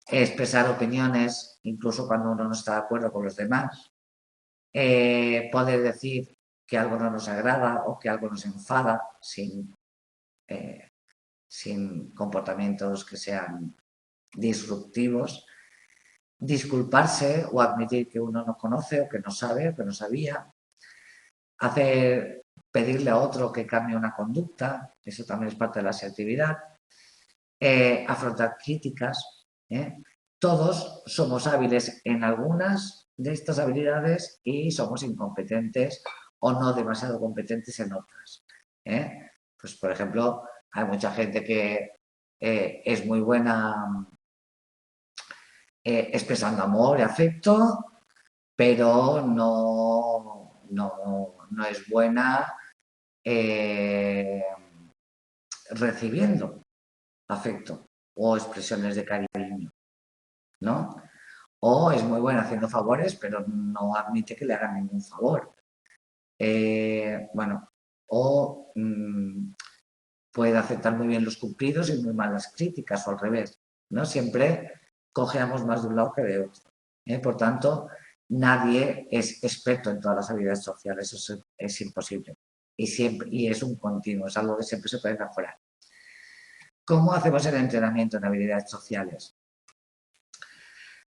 expresar opiniones, incluso cuando uno no está de acuerdo con los demás, poder decir que algo no nos agrada o que algo nos enfada sin comportamientos que sean disruptivos, disculparse o admitir que uno no conoce o que no sabe o que no sabía, pedirle a otro que cambie una conducta, eso también es parte de la asertividad, afrontar críticas. Todos somos hábiles en algunas de estas habilidades y somos incompetentes o no demasiado competentes en otras. Pues, por ejemplo, hay mucha gente que es muy buena expresando amor y afecto, pero no es buena recibiendo afecto o expresiones de cariño, ¿no? O es muy buena haciendo favores, pero no admite que le hagan ningún favor. Bueno, o puede aceptar muy bien los cumplidos y muy mal las críticas, o al revés, ¿no? Siempre cojeamos más de un lado que de otro. Por tanto, nadie es experto en todas las habilidades sociales, eso es imposible. Y es un continuo, es algo que siempre se puede mejorar. ¿Cómo hacemos el entrenamiento en habilidades sociales?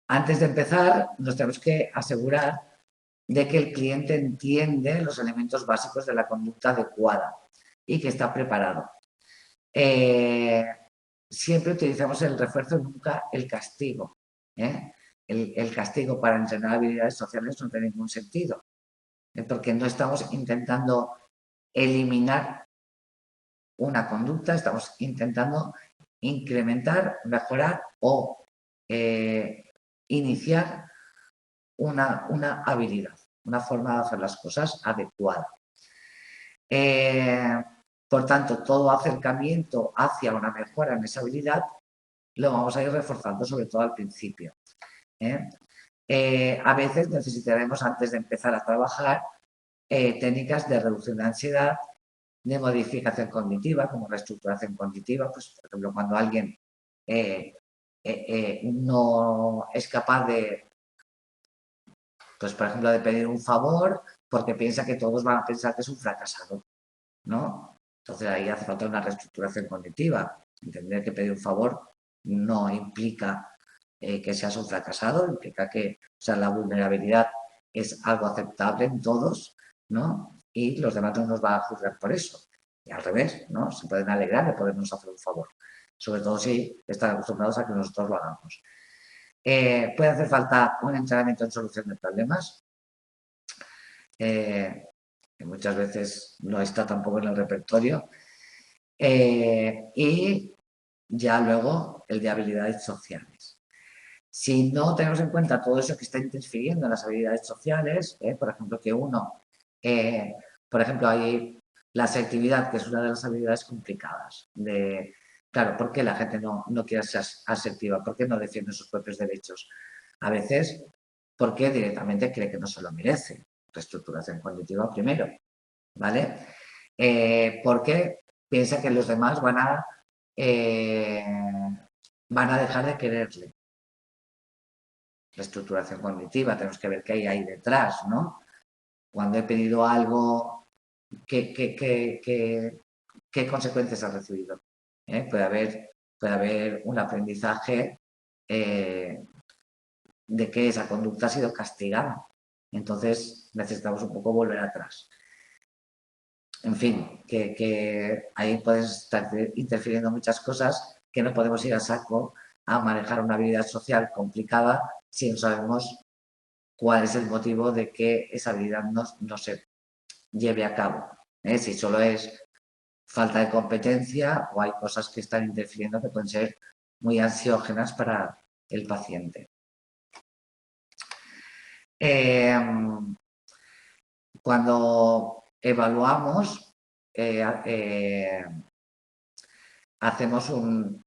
Antes de empezar, nos tenemos que asegurar de que el cliente entiende los elementos básicos de la conducta adecuada y que está preparado. Siempre utilizamos el refuerzo, nunca el castigo. El castigo para entrenar habilidades sociales no tiene ningún sentido, porque no estamos intentando eliminar una conducta, estamos intentando incrementar, mejorar o iniciar una habilidad, una forma de hacer las cosas adecuada. Por tanto, todo acercamiento hacia una mejora en esa habilidad lo vamos a ir reforzando, sobre todo al principio. A veces necesitaremos, antes de empezar a trabajar, técnicas de reducción de ansiedad, de modificación cognitiva, como reestructuración cognitiva, pues, por ejemplo, cuando alguien no es capaz de, pues, por ejemplo, de pedir un favor porque piensa que todos van a pensar que es un fracasado, ¿no? Entonces ahí hace falta una reestructuración cognitiva. Entender que pedir un favor no implica que seas un fracasado, implica que, o sea, la vulnerabilidad es algo aceptable en todos, ¿no? Y los demás no nos van a juzgar por eso. Y al revés, ¿no? Se pueden alegrar de podernos hacer un favor. Sobre todo si están acostumbrados a que nosotros lo hagamos. Puede hacer falta un entrenamiento en solución de problemas, que muchas veces no está tampoco en el repertorio. Y ya luego el de habilidades sociales. Si no tenemos en cuenta todo eso que está interfiriendo en las habilidades sociales, por ejemplo, que uno, por ejemplo, hay la asertividad, que es una de las habilidades complicadas. Claro, ¿por qué la gente no quiere ser asertiva? ¿Por qué no defiende sus propios derechos? A veces, porque directamente cree que no se lo merece. Reestructuración cognitiva primero, ¿vale? Porque piensa que los demás van a dejar de quererle. Reestructuración cognitiva, tenemos que ver qué hay ahí detrás, ¿no? Cuando he pedido algo, ¿qué consecuencias ha recibido? Puede haber un aprendizaje de que esa conducta ha sido castigada. Entonces necesitamos un poco volver atrás. En fin, que ahí pueden estar interfiriendo muchas cosas que no podemos ir a saco a manejar una habilidad social complicada si no sabemos cuál es el motivo de que esa habilidad no se lleve a cabo. Si solo es falta de competencia o hay cosas que están interfiriendo que pueden ser muy ansiógenas para el paciente. cuando evaluamos, hacemos en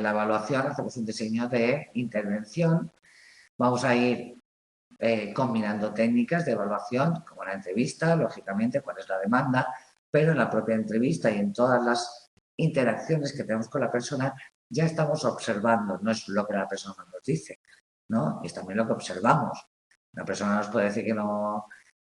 la evaluación hacemos un diseño de intervención. Vamos a ir combinando técnicas de evaluación, como la entrevista, lógicamente, cuál es la demanda, pero en la propia entrevista y en todas las interacciones que tenemos con la persona, ya estamos observando, no es lo que la persona nos dice, ¿no? Es también lo que observamos. Una persona nos puede decir que no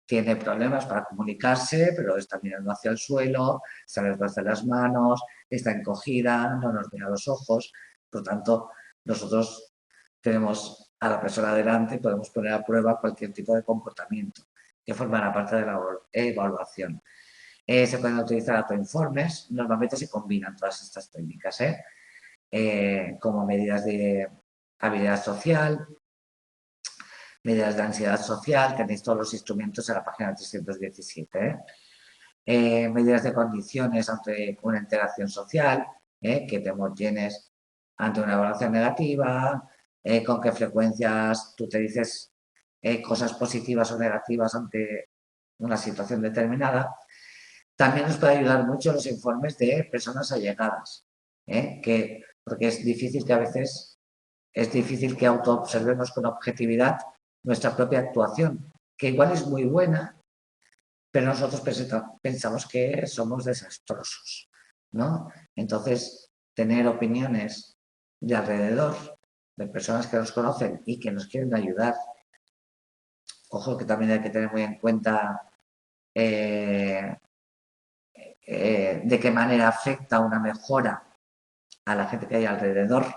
tiene problemas para comunicarse, pero está mirando hacia el suelo, se le desplaza las manos, está encogida, no nos mira a los ojos. Por lo tanto, nosotros tenemos a la persona delante y podemos poner a prueba cualquier tipo de comportamiento que formará parte de la evaluación. Se pueden utilizar autoinformes, normalmente se combinan todas estas técnicas, como medidas de habilidad social, medidas de ansiedad social, tenéis todos los instrumentos en la página 317. Medidas de condiciones ante una interacción social, qué temor tienes ante una evaluación negativa, con qué frecuencias tú te dices cosas positivas o negativas ante una situación determinada. También nos puede ayudar mucho los informes de personas allegadas, porque es difícil que a veces autoobservemos con objetividad nuestra propia actuación, que igual es muy buena, pero nosotros pensamos que somos desastrosos, ¿no? Entonces, tener opiniones de alrededor, de personas que nos conocen y que nos quieren ayudar. Ojo, que también hay que tener muy en cuenta de qué manera afecta una mejora a la gente que hay alrededor,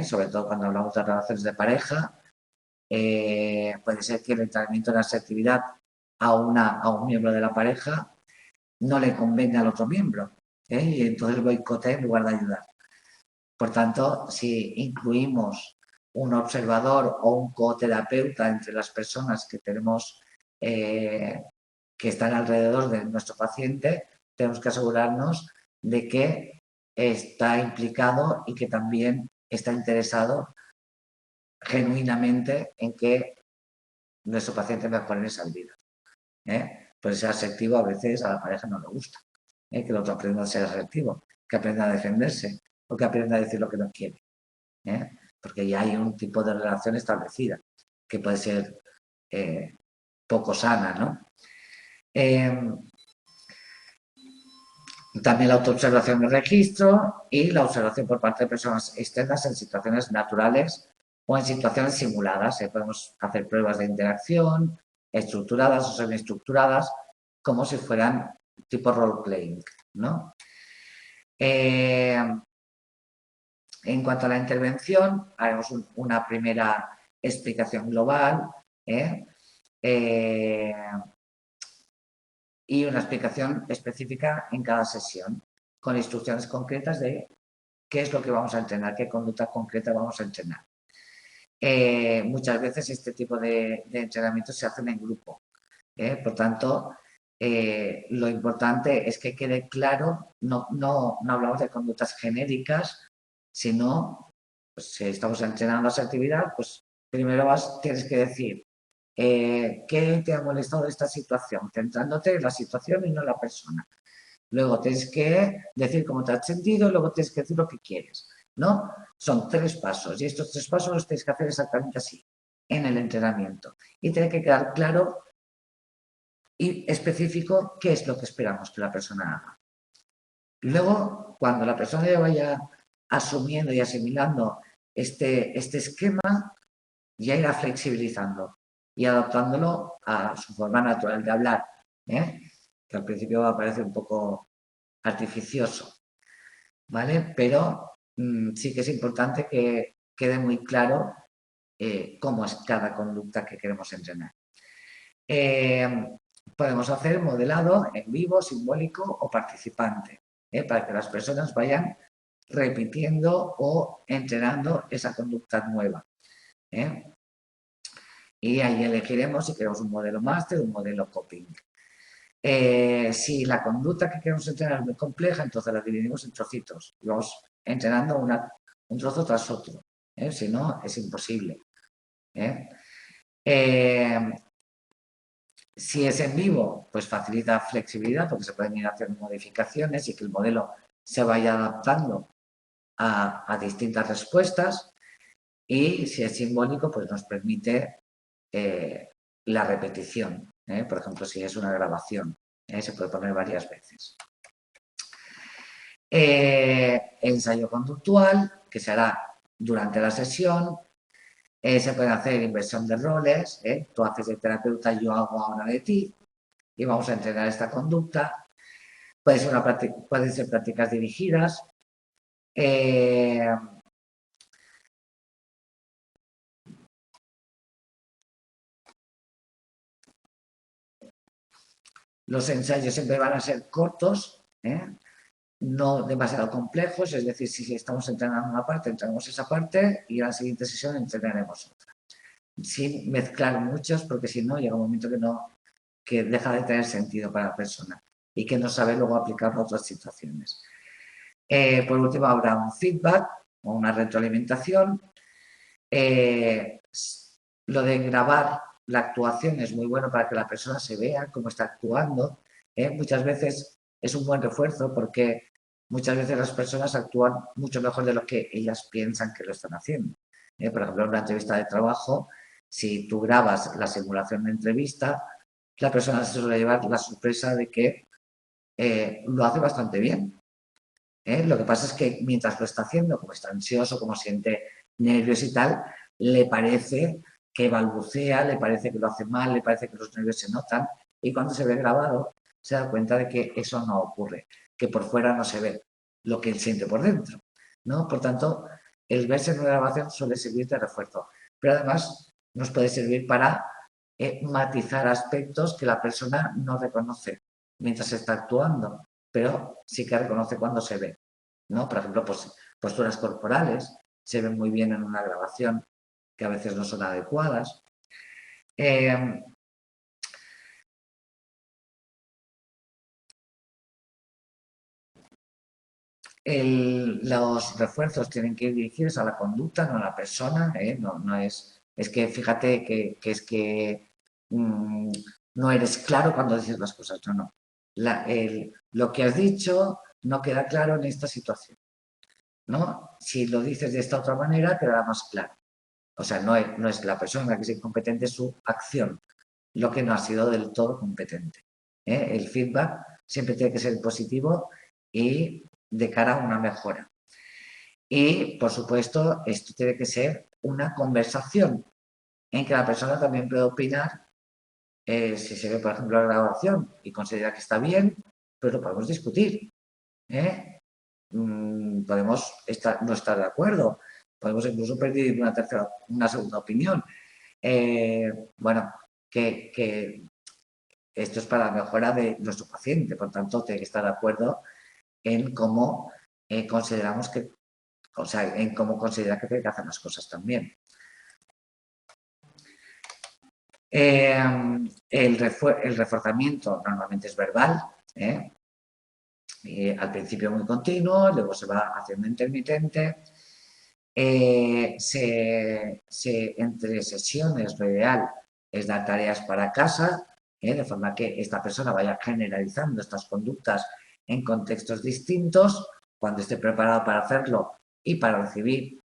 sobre todo cuando hablamos de relaciones de pareja. Puede ser que el entrenamiento de asertividad a un miembro de la pareja no le convenga al otro miembro, y entonces boicotea en lugar de ayudar. Por tanto, si incluimos un observador o un coterapeuta entre las personas que tenemos que están alrededor de nuestro paciente, tenemos que asegurarnos de que está implicado y que también está interesado genuinamente en que nuestro paciente mejore esa vida. Pues ser asertivo a veces a la pareja no le gusta. Que el otro aprenda a ser asertivo, que aprenda a defenderse o que aprenda a decir lo que no quiere. Porque ya hay un tipo de relación establecida que puede ser poco sana, ¿no? También la autoobservación del registro y la observación por parte de personas externas en situaciones naturales o en situaciones simuladas. Podemos hacer pruebas de interacción estructuradas o semiestructuradas como si fueran tipo role-playing, ¿no? En cuanto a la intervención, haremos una primera explicación global y una explicación específica en cada sesión, con instrucciones concretas de qué es lo que vamos a entrenar, qué conducta concreta vamos a entrenar. Muchas veces este tipo de entrenamientos se hacen en grupo. Por tanto, lo importante es que quede claro, no hablamos de conductas genéricas, sino, pues, si estamos entrenando esa actividad, pues primero tienes que decir qué te ha molestado de esta situación, centrándote en la situación y no en la persona. Luego tienes que decir cómo te has sentido y luego tienes que decir lo que quieres, ¿no? Son 3 pasos y estos 3 pasos los tienes que hacer exactamente así en el entrenamiento. Y tiene que quedar claro y específico qué es lo que esperamos que la persona haga. Luego, cuando la persona ya vaya asumiendo y asimilando este esquema, ya irá flexibilizando y adaptándolo a su forma natural de hablar, que al principio va a parecer un poco artificioso, ¿vale? Pero sí que es importante que quede muy claro cómo es cada conducta que queremos entrenar. Podemos hacer modelado en vivo, simbólico o participante, para que las personas vayan repitiendo o entrenando esa conducta nueva. Y ahí elegiremos si queremos un modelo máster o un modelo coping. Si la conducta que queremos entrenar es muy compleja, entonces la dividimos en trocitos y vamos entrenando un trozo tras otro. Si no, es imposible. Si es en vivo, pues facilita flexibilidad porque se pueden ir haciendo modificaciones y que el modelo se vaya adaptando a distintas respuestas. Y si es simbólico, pues nos permite la repetición. Por ejemplo, si es una grabación, se puede poner varias veces. Ensayo conductual, que se hará durante la sesión. Se puede hacer inversión de roles. Tú haces de terapeuta, yo hago ahora de ti. Y vamos a entrenar esta conducta. Pueden ser prácticas dirigidas. Los ensayos siempre van a ser cortos, no demasiado complejos, es decir, si estamos entrenando una parte, entrenamos esa parte y en la siguiente sesión entrenaremos otra. Sin mezclar muchos, porque si no, llega un momento que deja de tener sentido para la persona y que no sabe luego aplicarlo a otras situaciones. Por último, habrá un feedback o una retroalimentación. Lo de grabar la actuación es muy bueno para que la persona se vea cómo está actuando. Muchas veces es un buen refuerzo porque muchas veces las personas actúan mucho mejor de lo que ellas piensan que lo están haciendo. Por ejemplo, en una entrevista de trabajo, si tú grabas la simulación de entrevista, la persona se suele llevar la sorpresa de que lo hace bastante bien. Lo que pasa es que mientras lo está haciendo, como está ansioso, como siente nervios y tal, le parece que balbucea, le parece que lo hace mal, le parece que los nervios se notan y cuando se ve grabado se da cuenta de que eso no ocurre, que por fuera no se ve lo que él siente por dentro, ¿no? Por tanto, el verse en una grabación suele servir de refuerzo, pero además nos puede servir para matizar aspectos que la persona no reconoce mientras está actuando, pero sí que reconoce cuando se ve, ¿no? Por ejemplo, pues, posturas corporales se ven muy bien en una grabación que a veces no son adecuadas. Los refuerzos tienen que ir dirigidos a la conducta, no a la persona, no es que fíjate que es que no eres claro cuando dices las cosas, no. Lo que has dicho no queda claro en esta situación, ¿no? Si lo dices de esta otra manera, quedará más claro. O sea, no es la persona la que es incompetente, es su acción, lo que no ha sido del todo competente. El feedback siempre tiene que ser positivo y de cara a una mejora. Y, por supuesto, esto tiene que ser una conversación en que la persona también puede opinar si se ve, por ejemplo, la grabación y considera que está bien, pues lo podemos discutir. Podemos no estar de acuerdo, podemos incluso pedir una segunda opinión. Bueno, que esto es para la mejora de nuestro paciente, por tanto, tiene que estar de acuerdo en cómo consideramos que, o sea, en cómo considera que tiene que hacer las cosas también. El reforzamiento normalmente es verbal, al principio muy continuo, luego se va haciendo intermitente. Entre sesiones lo ideal es dar tareas para casa, de forma que esta persona vaya generalizando estas conductas en contextos distintos, cuando esté preparado para hacerlo y para recibir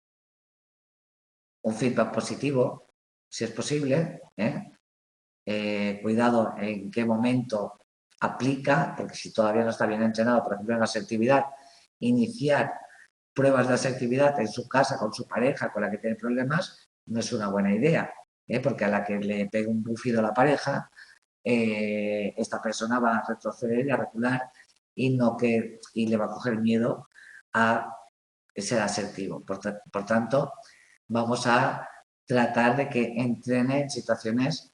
un feedback positivo, si es posible. Cuidado en qué momento aplica, porque si todavía no está bien entrenado, por ejemplo, en la asertividad, iniciar pruebas de asertividad en su casa, con su pareja, con la que tiene problemas, no es una buena idea, porque a la que le pegue un bufido a la pareja, esta persona va a retroceder y a recular y le va a coger miedo a ser asertivo. Por tanto, vamos a tratar de que entrene en situaciones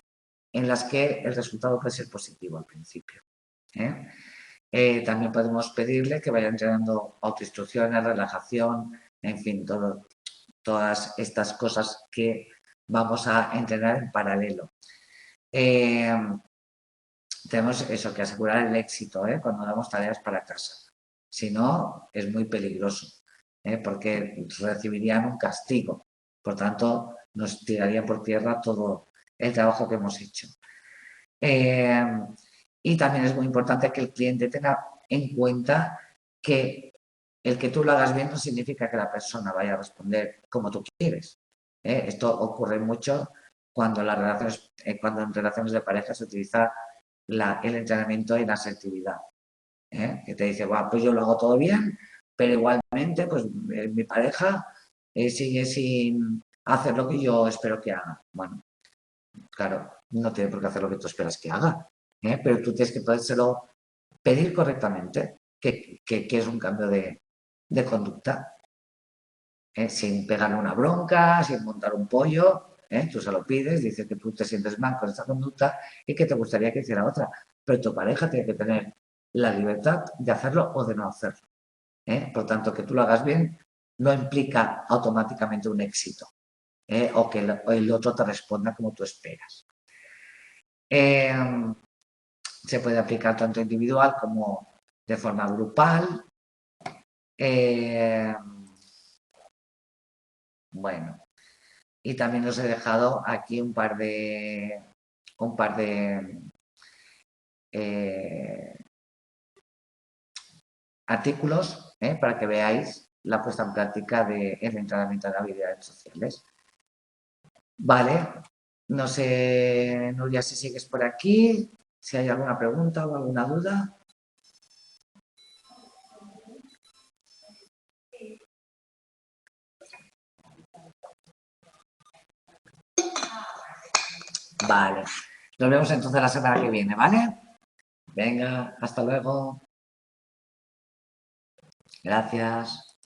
en las que el resultado puede ser positivo al principio. También podemos pedirle que vaya entrenando autoinstrucciones, relajación, en fin, todas estas cosas que vamos a entrenar en paralelo. Tenemos eso, que asegurar el éxito cuando damos tareas para casa. Si no, es muy peligroso, porque recibirían un castigo. Por tanto, nos tiraría por tierra todo el trabajo que hemos hecho. Y también es muy importante que el cliente tenga en cuenta que el que tú lo hagas bien no significa que la persona vaya a responder como tú quieres. Esto ocurre mucho cuando, cuando en relaciones de pareja se utiliza el entrenamiento y la asertividad. Que te dice, bueno, pues yo lo hago todo bien, pero igualmente, pues mi pareja sigue sin hacer lo que yo espero que haga. Bueno, claro, no tiene por qué hacer lo que tú esperas que haga, pero tú tienes que podérselo pedir correctamente, que es un cambio de conducta, sin pegarle una bronca, sin montar un pollo, tú se lo pides, dices que tú te sientes mal con esta conducta y que te gustaría que hiciera otra, pero tu pareja tiene que tener la libertad de hacerlo o de no hacerlo. Por tanto, que tú lo hagas bien no implica automáticamente un éxito, o que el otro te responda como tú esperas. Se puede aplicar tanto individual como de forma grupal. Bueno, y también os he dejado aquí un par de artículos para que veáis la puesta en práctica del entrenamiento de habilidades sociales. Vale, no sé, Nuria, si sigues por aquí, si hay alguna pregunta o alguna duda. Vale, nos vemos entonces la semana que viene, ¿vale? Venga, hasta luego. Gracias.